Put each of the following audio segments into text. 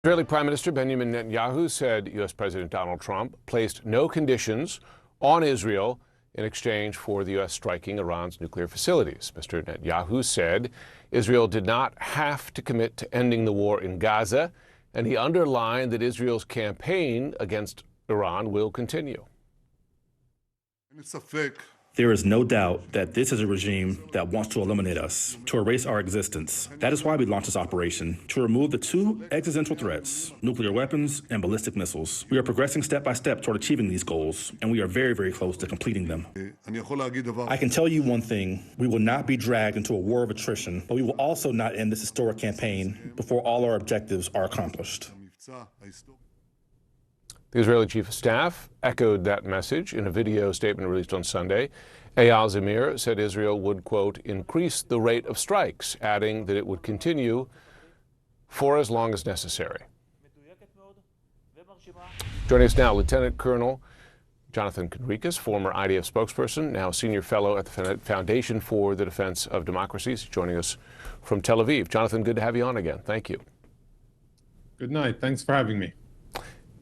Israeli Prime Minister Benjamin Netanyahu said U.S. President Donald Trump placed no conditions on Israel in exchange for the U.S. striking Iran's nuclear facilities. Mr. Netanyahu said Israel did not have to commit to ending the war in Gaza, and he underlined that Israel's campaign against Iran will continue. There is no doubt that this is a regime that wants to eliminate us, to erase our existence. That is why we launched this operation, to remove the two existential threats, nuclear weapons and ballistic missiles. We are progressing step by step toward achieving these goals, and we are very, very close to completing them. I can tell you one thing, we will not be dragged into a war of attrition, but we will also not end this historic campaign before all our objectives are accomplished. The Israeli chief of staff echoed that message in a video statement released on Sunday. Eyal Zamir said Israel would, quote, increase the rate of strikes, adding that it would continue for as long as necessary. Joining us now, Lieutenant Colonel Jonathan Conricus, former IDF spokesperson, now senior fellow at the Foundation for the Defense of Democracies, joining us from Tel Aviv. Jonathan, good to have you on again. Thank you. Good night. Thanks for having me.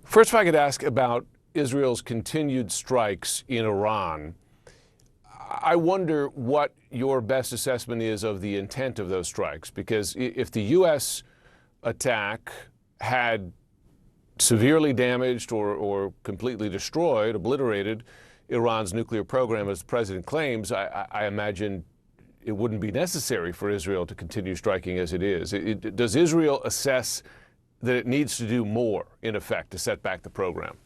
First, if I could ask about Israel's continued strikes in Iran. I wonder what your best assessment is of the intent of those strikes, because if the U.S. attack had severely damaged or completely destroyed, obliterated Iran's nuclear program, as the president claims, I imagine it wouldn't be necessary for Israel to continue striking as it is. Does Israel assess that it needs to do more, in effect, to set back the program?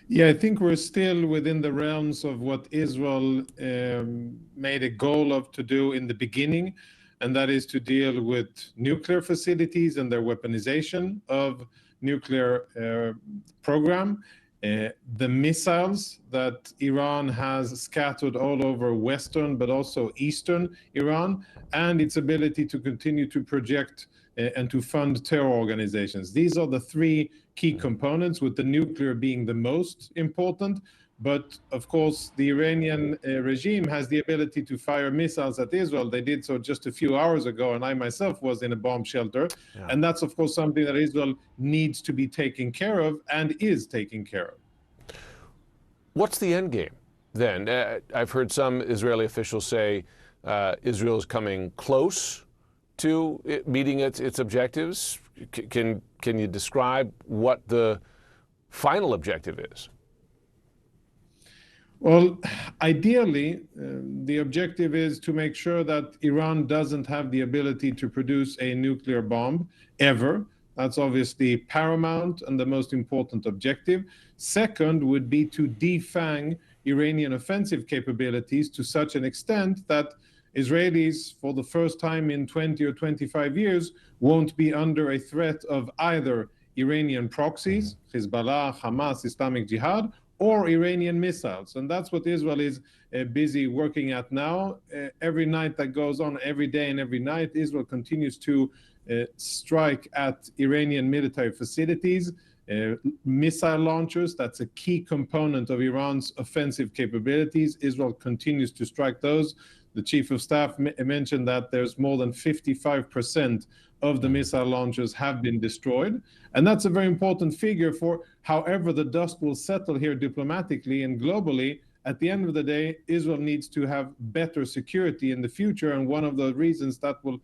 Yeah, I think we're still within the realms of what Israel made a goal of to do in the beginning, and that is to deal with nuclear facilities and their weaponization of nuclear program. The missiles that Iran has scattered all over Western, but also Eastern Iran, and its ability to continue to project and to fund terror organizations. These are the three key components, with the nuclear being the most important. But of course, the Iranian regime has the ability to fire missiles at Israel. They did so just a few hours ago, and I myself was in a bomb shelter. Yeah. And that's, of course, something that Israel needs to be taken care of and is taking care of. What's the end game then? I've heard some Israeli officials say Israel is coming close to meeting its objectives. Can you describe what the final objective is? Well, ideally, the objective is to make sure that Iran doesn't have the ability to produce a nuclear bomb ever. That's obviously paramount and the most important objective. Second would be to defang Iranian offensive capabilities to such an extent that Israelis, for the first time in 20 or 25 years, won't be under a threat of either Iranian proxies, Hezbollah, Hamas, Islamic Jihad, or Iranian missiles. And that's what Israel is busy working at now. Every night that goes on, every day and every night, Israel continues to strike at Iranian military facilities, missile launchers. That's a key component of Iran's offensive capabilities. Israel continues to strike those. The chief of staff mentioned that there's more than 55% of the missile launchers have been destroyed. And that's a very important figure for however the dust will settle here diplomatically and globally. At the end of the day, Israel needs to have better security in the future. And one of the reasons that will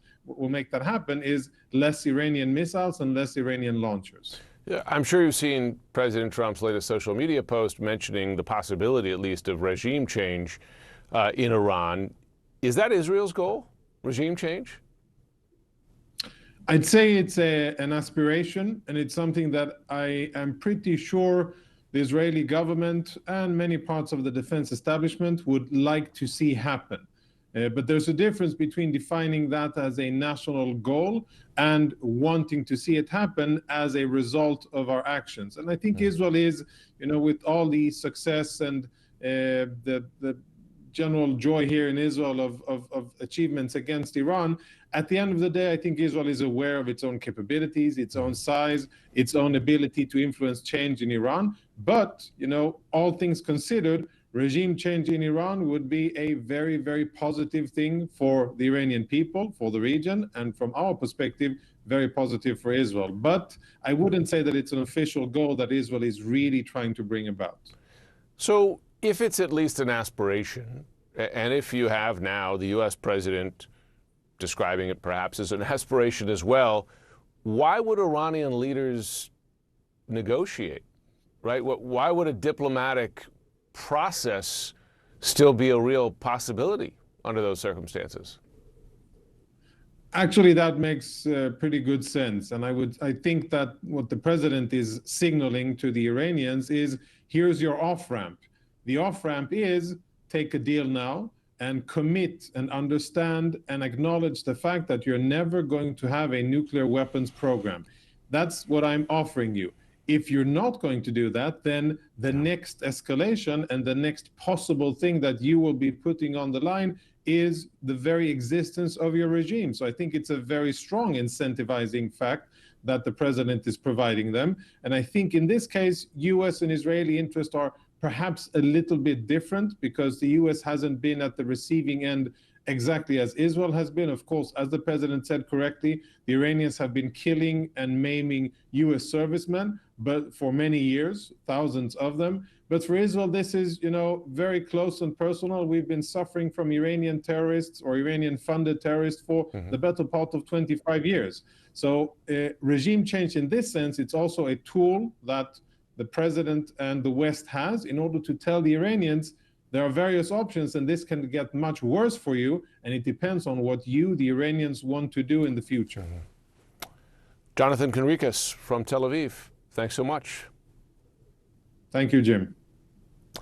make that happen is less Iranian missiles and less Iranian launchers. Yeah, I'm sure you've seen President Trump's latest social media post mentioning the possibility, at least, of regime change in Iran. Is that Israel's goal, regime change? I'd say it's an aspiration, and it's something that I am pretty sure the Israeli government and many parts of the defense establishment would like to see happen. But there's a difference between defining that as a national goal and wanting to see it happen as a result of our actions. And I think Israel is, with all the success and the general joy here in Israel of achievements against Iran, at the end of the day, I think Israel is aware of its own capabilities, its own size, its own ability to influence change in Iran. But, all things considered, regime change in Iran would be a very, very positive thing for the Iranian people, for the region, and from our perspective, very positive for Israel. But I wouldn't say that it's an official goal that Israel is really trying to bring about. So if it's at least an aspiration, and if you have now the U.S. president describing it perhaps as an aspiration as well, why would Iranian leaders negotiate, right? Why would a diplomatic process still be a real possibility under those circumstances? Actually, that makes pretty good sense. And I think that what the president is signaling to the Iranians is, here's your off-ramp. The off-ramp is take a deal now and commit and understand and acknowledge the fact that you're never going to have a nuclear weapons program. That's what I'm offering you. If you're not going to do that, then the next escalation and the next possible thing that you will be putting on the line is the very existence of your regime. So I think it's a very strong incentivizing fact that the president is providing them. And I think in this case, US and Israeli interests are perhaps a little bit different, because the US hasn't been at the receiving end exactly as Israel has been. Of course, as the president said correctly, the Iranians have been killing and maiming US servicemen, but for many years, thousands of them. But for Israel, this is, very close and personal. We've been suffering from Iranian terrorists or Iranian-funded terrorists for the better part of 25 years. So regime change in this sense, it's also a tool that the president and the West has in order to tell the Iranians there are various options, and this can get much worse for you, and it depends on what you, the Iranians, want to do in the future. Jonathan Conricus from Tel Aviv, thanks so much. Thank you, Jim.